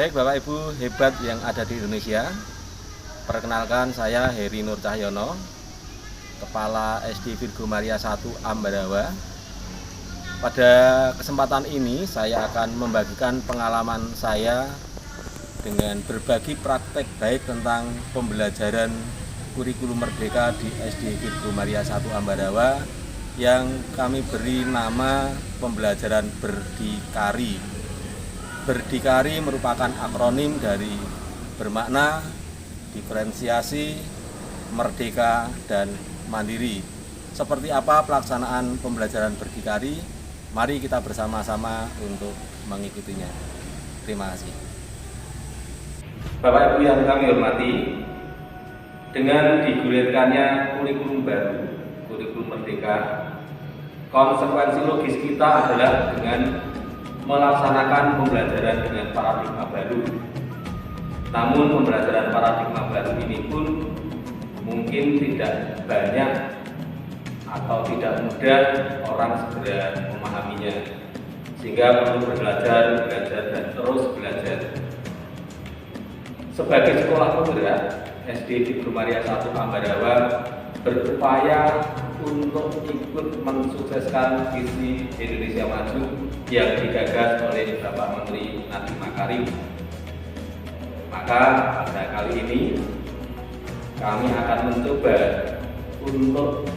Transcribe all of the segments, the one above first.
Baik Bapak Ibu hebat yang ada di Indonesia, perkenalkan saya Heri Nur Cahyono, Kepala SD Virgo Maria 1 Ambarawa. Pada kesempatan ini saya akan membagikan pengalaman saya dengan berbagi praktek baik tentang pembelajaran kurikulum merdeka di SD Virgo Maria 1 Ambarawa yang kami beri nama pembelajaran berdikari. Berdikari merupakan akronim dari bermakna, diferensiasi, merdeka, dan mandiri. Seperti apa pelaksanaan pembelajaran berdikari? Mari kita bersama-sama untuk mengikutinya. Terima kasih. Bapak Ibu yang kami hormati, dengan digulirkannya kurikulum baru, kurikulum merdeka, konsekuensi logis kita adalah dengan melaksanakan pembelajaran dengan paradigma baru. Namun pembelajaran paradigma baru ini pun mungkin tidak banyak atau tidak mudah orang segera memahaminya, sehingga perlu belajar dan terus belajar. Sebagai sekolah penggerak, SD Virgo Maria 1 Ambarawa berupaya untuk ikut mensukseskan visi Indonesia Maju yang digagas oleh Bapak Menteri Nadiem Makarim. Maka pada kali ini kami akan mencoba untuk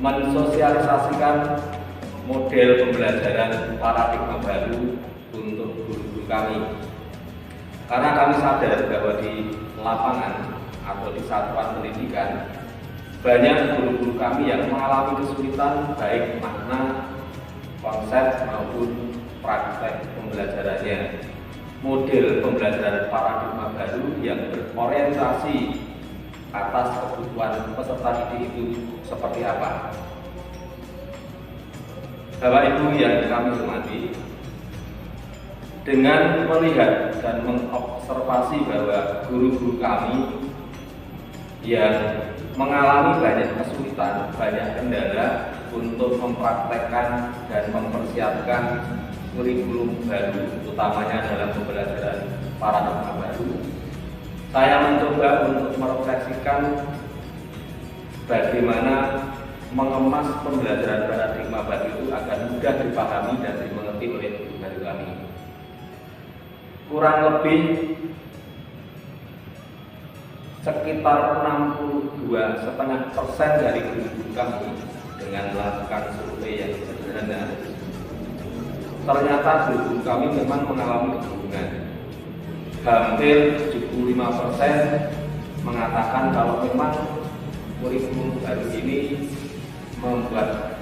mensosialisasikan model pembelajaran paradigma baru untuk guru-guru kami. Karena kami sadar bahwa di lapangan atau di satuan pendidikan banyak guru-guru kami yang mengalami kesulitan baik makna, konsep maupun praktek pembelajarannya. Model pembelajaran paradigma baru yang berorientasi atas kebutuhan peserta didik itu seperti apa? Bapak Ibu yang kami hormati, dengan melihat dan mengobservasi bahwa guru-guru kami yang mengalami banyak kesulitan, banyak kendala untuk mempraktekkan dan mempersiapkan kurikulum baru, utamanya dalam pembelajaran paradigma baru. Saya mencoba untuk merefleksikan bagaimana mengemas pembelajaran paradigma baru itu agar mudah dipahami dan dimengerti oleh guru-guru kami. Kurang lebih sekitar 62,5% dari guru-guru kami dengan melakukan survei yang sederhana, ternyata guru-guru kami memang mengalami kebingungan. Hampir 75% mengatakan kalau memang kurikulum baru ini membuat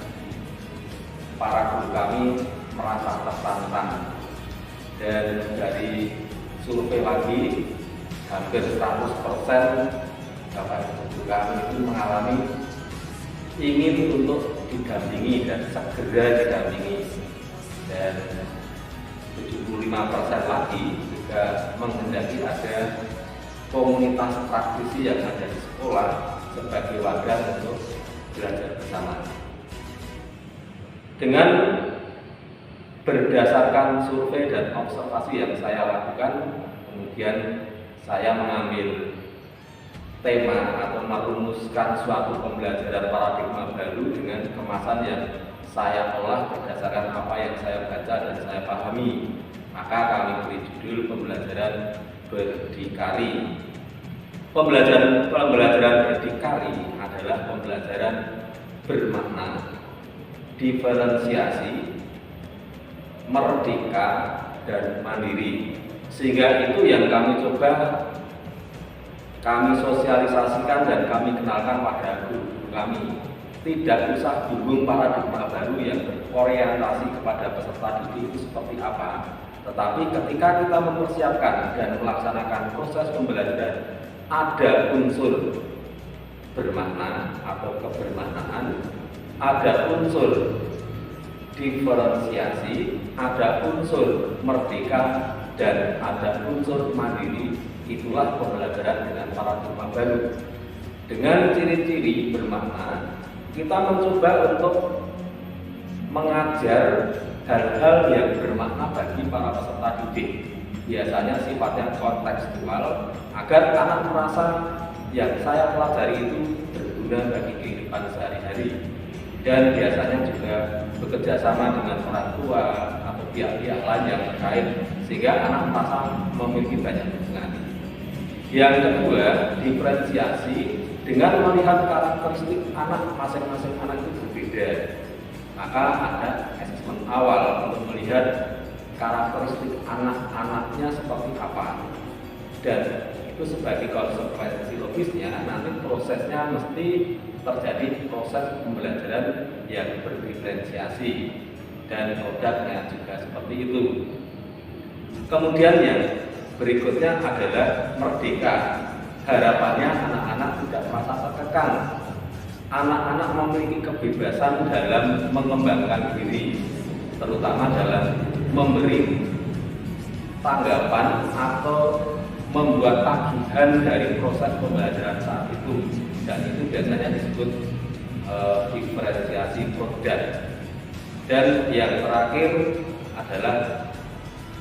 para guru kami merasa tertantang. Dan dari survei lagi, hampir 100% Bapak Ibu kami itu mengalami ingin untuk didampingi dan segera didampingi, dan 75% lagi juga menghendaki ada komunitas praktisi yang ada di sekolah sebagai wadah untuk belajar bersama. Dengan berdasarkan survei dan observasi yang saya lakukan, kemudian saya mengambil tema atau merumuskan suatu pembelajaran paradigma baru dengan kemasan yang saya olah berdasarkan apa yang saya baca dan saya pahami. Maka kami beri judul pembelajaran berdikari. Pembelajaran berdikari adalah pembelajaran bermakna, diferensiasi, merdeka, dan mandiri. Sehingga itu yang kami coba kami sosialisasikan dan kami kenalkan pada guru kami. Tidak usah bingung paradigma baru yang berorientasi kepada peserta didik itu seperti apa. Tetapi ketika kita mempersiapkan dan melaksanakan proses pembelajaran, ada unsur bermakna atau kebermaknaan, ada unsur diferensiasi, ada unsur merdeka, dan ada unsur mandiri. Itulah pembelajaran dengan paradigma baru. Dengan ciri-ciri bermakna, kita mencoba untuk mengajar hal-hal yang bermakna bagi para peserta didik. biasanya sifatnya kontekstual agar anak merasa yang saya pelajari itu berguna bagi kehidupan sehari-hari, dan biasanya juga bekerja sama dengan orang tua atau pihak-pihak lain yang terkait sehingga anak merasa memiliki banyak dukungan. Yang kedua, diferensiasi dengan melihat karakteristik anak, masing-masing anak itu berbeda. Maka ada asesmen awal untuk melihat karakteristik anak-anaknya seperti apa, dan itu sebagai konsekuensi logisnya nanti prosesnya mesti terjadi proses pembelajaran yang berdiferensiasi dan produknya juga seperti itu. Kemudian yang berikutnya adalah merdeka. Harapannya anak-anak tidak merasa terkekang. Anak-anak memiliki kebebasan dalam mengembangkan diri, terutama dalam memberi tanggapan atau membuat tagihan dari proses pembelajaran saat itu, dan itu biasanya disebut diferensiasi produk. Dan yang terakhir adalah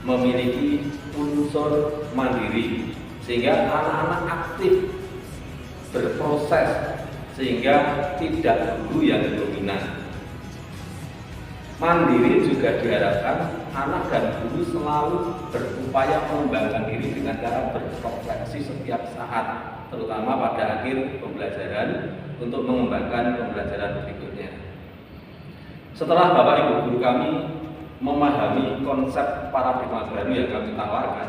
memiliki unsur mandiri, sehingga anak-anak aktif berproses sehingga tidak guru yang dominan. Mandiri juga diharapkan anak dan guru selalu berupaya mengembangkan diri dengan cara berrefleksi setiap saat, terutama pada akhir pembelajaran untuk mengembangkan pembelajaran berikutnya. Setelah Bapak Ibu guru kami memahami konsep paradigma baru yang kami tawarkan,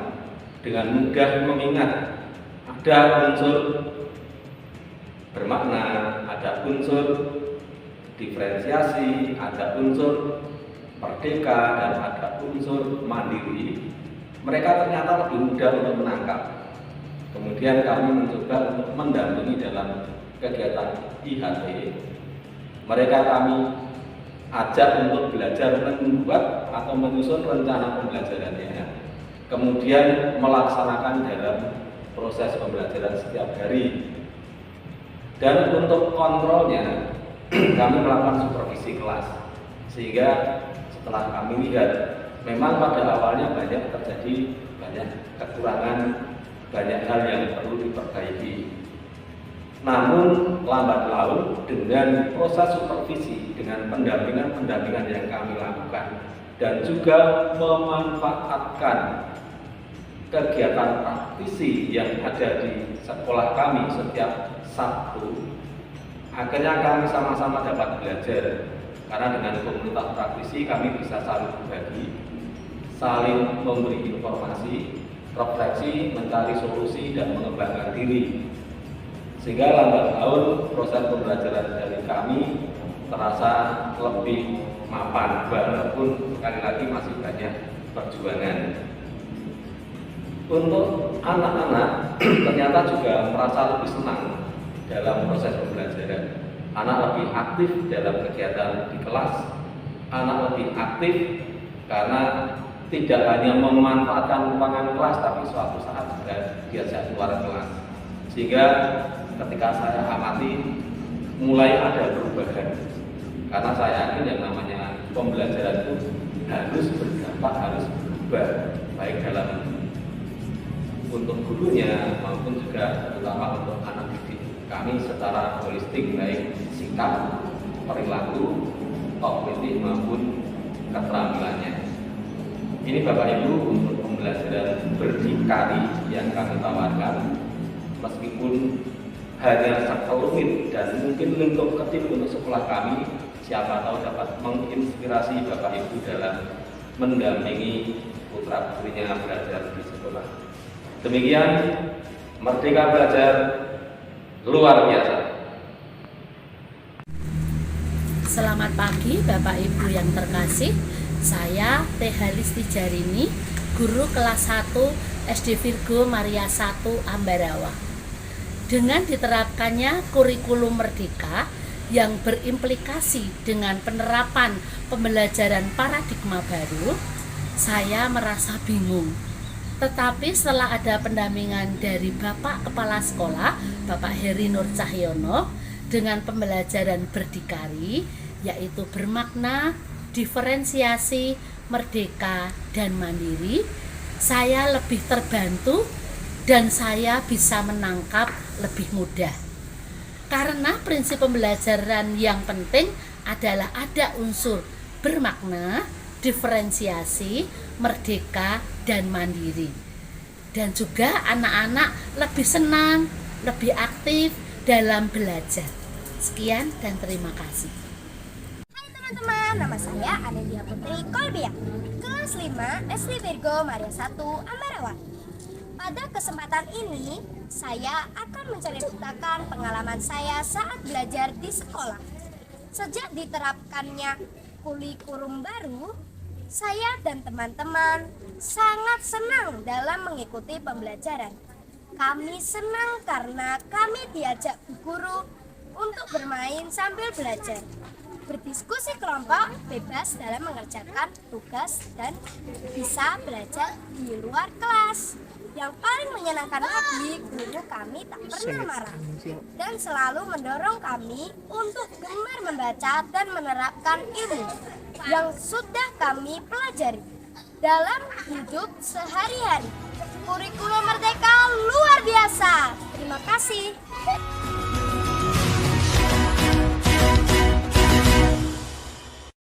dengan mudah mengingat ada unsur bermakna, ada unsur diferensiasi, ada unsur merdeka, dan ada unsur mandiri, mereka ternyata lebih mudah untuk menangkap. Kemudian kami mencoba untuk mendampingi dalam kegiatan IHT. Mereka kami ajak untuk belajar membuat atau menyusun rencana pembelajarannya, kemudian melaksanakan dalam proses pembelajaran setiap hari. Dan untuk kontrolnya kami melakukan supervisi kelas, sehingga setelah kami lihat memang pada awalnya banyak terjadi banyak kekurangan, banyak hal yang perlu diperbaiki. Namun lambat laun dengan proses supervisi, dengan pendampingan yang kami lakukan, dan juga memanfaatkan kegiatan praktisi yang ada di sekolah kami setiap Sabtu, akhirnya kami sama-sama dapat belajar. Karena dengan komunitas praktisi kami bisa saling berbagi, saling memberi informasi, refleksi, mencari solusi, dan mengembangkan diri. Sehingga lambat laun proses pembelajaran dari kami terasa lebih mapan, walaupun sekali lagi masih banyak perjuangan. Untuk anak-anak ternyata juga merasa lebih senang dalam proses pembelajaran. Anak lebih aktif dalam kegiatan di kelas, anak lebih aktif karena tidak hanya memanfaatkan ruangan kelas, tapi suatu saat juga diajak keluar kelas. Sehingga ketika saya amati mulai ada perubahan, karena saya yakin yang namanya pembelajaran itu harus berdampak, harus berubah, baik dalam untuk gurunya maupun juga terutama untuk anak didik kami secara holistik, baik sikap, perilaku, kognitif maupun keterampilannya. Ini Bapak Ibu untuk pembelajaran berdikari yang kami tawarkan, meskipun hanya sekelumit dan mungkin lingkup kecil untuk sekolah kami, siapa tahu dapat menginspirasi Bapak Ibu dalam mendampingi putra putrinya belajar di sekolah. Demikian Merdeka Belajar luar biasa. Selamat pagi Bapak Ibu yang terkasih. Saya Teh Halisti Jarini, guru kelas 1 SD Virgo Maria 1 Ambarawa. Dengan diterapkannya kurikulum Merdeka yang berimplikasi dengan penerapan pembelajaran paradigma baru, saya merasa bingung. Tetapi setelah ada pendampingan dari Bapak Kepala Sekolah, Bapak Heri Nur Cahyono, dengan pembelajaran berdikari, yaitu bermakna, diferensiasi, merdeka, dan mandiri, saya lebih terbantu dan saya bisa menangkap lebih mudah. Karena prinsip pembelajaran yang penting adalah ada unsur bermakna, diferensiasi, merdeka, dan mandiri. Dan juga anak-anak lebih senang, lebih aktif dalam belajar. Sekian dan terima kasih. Hai teman-teman, nama saya Adelia Putri Kolbia, kelas 5 SD Virgo Maria 1 Ambarawa. Pada kesempatan ini, saya akan menceritakan pengalaman saya saat belajar di sekolah. Sejak diterapkannya kurikulum baru, saya dan teman-teman sangat senang dalam mengikuti pembelajaran. Kami senang karena kami diajak guru untuk bermain sambil belajar, berdiskusi kelompok, bebas dalam mengerjakan tugas, dan bisa belajar di luar kelas. Yang paling menyenangkan lagi, guru kami tak pernah marah dan selalu mendorong kami untuk gemar membaca dan menerapkan ilmu yang sudah kami pelajari dalam hidup sehari-hari. Kurikulum Merdeka luar biasa. Terima kasih.